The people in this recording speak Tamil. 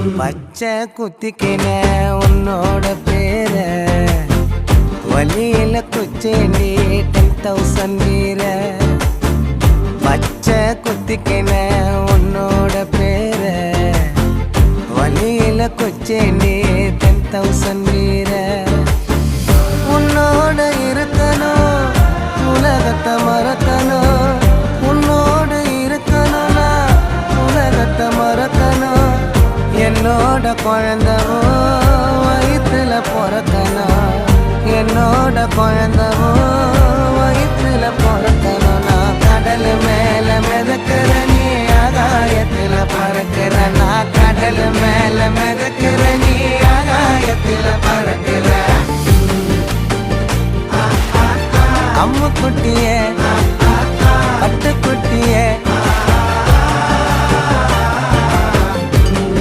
பச்சை குத்திக்கின உன்னோட பேர வலியில குச்சேண்டி 10,000 வீர. பச்சை குத்திக்கின உன்னோட பேர வலியில குச்சேண்டி 10,000 வீர. உன்னோட இருக்கணும் உலகத்தை மறக்கணும், உன்னோடு இருக்கணும்னா உலகத்தை மறக்கணும். என்னோட குழந்தவோ வயிற்றுல பிறக்கணும், என்னோட குழந்தவோ வயிற்றுல பிறக்கணும். நான் கடல் மேல மிதக்கிற நீ ஆகாயத்துல பறக்கிற, நான் கடல் மேல மிதக்கிற நீ ஆகாயத்துல பறக்கிற. அம்மு குட்டியே